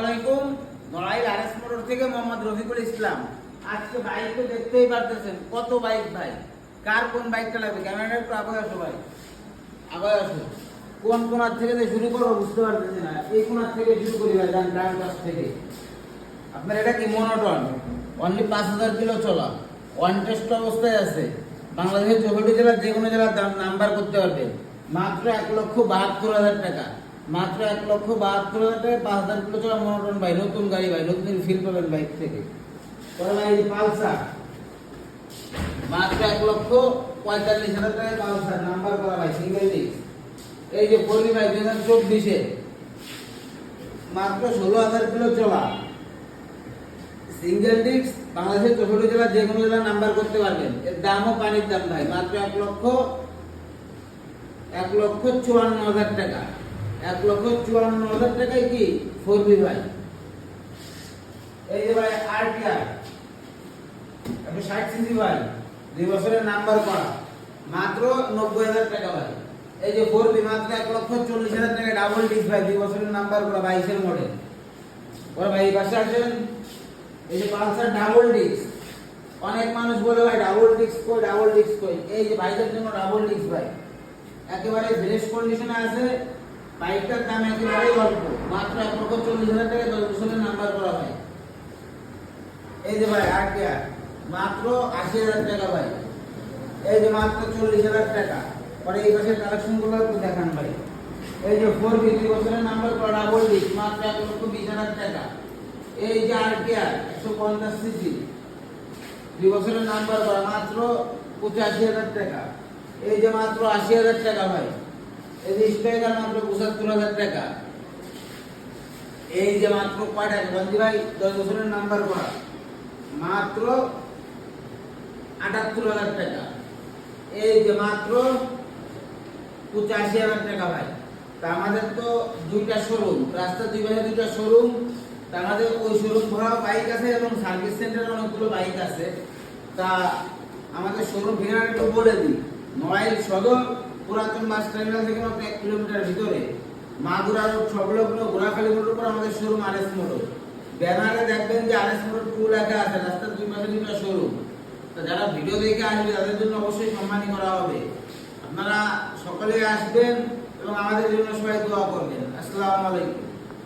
আলাইকুম। Narail RS motor থেকে মোহাম্মদ রফিকুল ইসলাম। আজকে বাইক তো দেখতেই পারতেছেন, কত বাইক ভাই, কার কোন বাইকটা লাগবে? ক্যামেরাটা একটু আগে আসো ভাই, আগে আসো। কোন কোনার থেকে যে শুরু করবো বুঝতে পারতেছি না। এই কোনার থেকে শুরু করি ভাই, ডান পাশ থেকে। আপনার এটা কি মনোটন, অনলি 5000 কিলো চলা, ওয়ান টেস্ট অবস্থায় আছে। বাংলাদেশের 64 জেলার যে কোনো জেলার দাম নাম্বার করতে পারবেন মাত্র 1,72,000 টাকা। মাত্র 1,72,000 টাকা 5000 কিলো চলা মনোটন ভাই, নতুন গাড়ি ভাই, নতুন ফিল পাবেন বাইক থেকে। পরে ভাই পালসার, মাত্র 1,45,000 টাকা পালসার, নাম্বার করা ভাই, সিঙ্গেল ডিস্ক। এই যে ফোরবি ভাই 2024 মাত্র 16,000 কিলো চলা, সিঙ্গেল ডিস্ক, বাংলাদেশের 64 জেলা যে কোনো জেলা নাম্বার করতে পারবেন। এর দামও পানির দাম ভাই, মাত্র 1,54,000 টাকা। 1,54,000 টাকায় কি ফোরবি ভাই। এই যে ভাই আরটিআর 160 সিসি ভাই, 2 বছরের নাম্বার করা, মাত্র 90,000 টাকা ভাই। এই যে ফোরবি মাত্র 1,40,000 টাকা, ডাবল ডিস্ক ভাই, 2 বছরের নাম্বার করা, 22 মডেল। ওরা ভাই পাশে আসেন। এই যে পালসার ডাবল ডিস্ক, অনেক মানুষ বলে ভাই ডাবল ডিস্ক কই, ডাবল ডিস্ক কই। এই যে বাইকের জন্য ডাবল ডিস্ক ভাই, একেবারে ফ্রেশ কন্ডিশনে আছে। বাইকটার দাম একেবারে অল্প, মাত্র 1,40,000 টাকা, 10 বছরের নাম্বার করা ভাই। এই যে ভাই আরটিআর মাত্র 80,000 টাকা ভাই। এই যে মাত্র 40,000 টাকা। পরে এই পাশের কালেকশন গুলো একটু দেখান ভাই। এই যে 4B 2 বছরের নাম্বার করা, ডাবল ডিস্ক, মাত্র 1,20,000 টাকা। এই যে আরটিআর 150 সিসি, 2 বছরের নাম্বার করা, মাত্র 85,000 টাকা। এই যে মাত্র 80,000 টাকা ভাই। এই যে স্ট্রাইকার মাত্র 75,000 টাকা। এই যে মাত্র কয়টা বন্ধু ভাই, 10 বছরের নাম্বার করা, মাত্র 78,000 টাকা। এই যে মাত্র 85,000 টাকা ভাই। তা আমাদের তো দুইটা শোরুম, রাস্তার দুই পাশে দুইটা শোরুম। তা আমাদের ওই শোরুম ভরাও বাইক আছে এবং সার্ভিস সেন্টারে অনেকগুলো বাইক আছে। তা আমাদের শোরুম ঠিকানাটা একটু বলে দিই। নড়াইল সদর পুরাতন বাস টার্মিনাল থেকে মাত্র 1 কিলোমিটার ভিতরে, মাগুরা রোড সংলগ্ন ঘোড়াখালী রোডের উপর আমাদের শোরুম আরএস মোটর। ব্যানারে দেখবেন যে আরএস মোটর 2 লেখা আছে, রাস্তার দুই পাশে দুইটা শোরুম। তো যারা ভিডিও দেখে আসবে তাদের জন্য অবশ্যই সম্মানী করা হবে। আপনারা সকলে আসবেন এবং আমাদের জন্য সবাই দোয়া করবেন। আসসালামু আলাইকুম।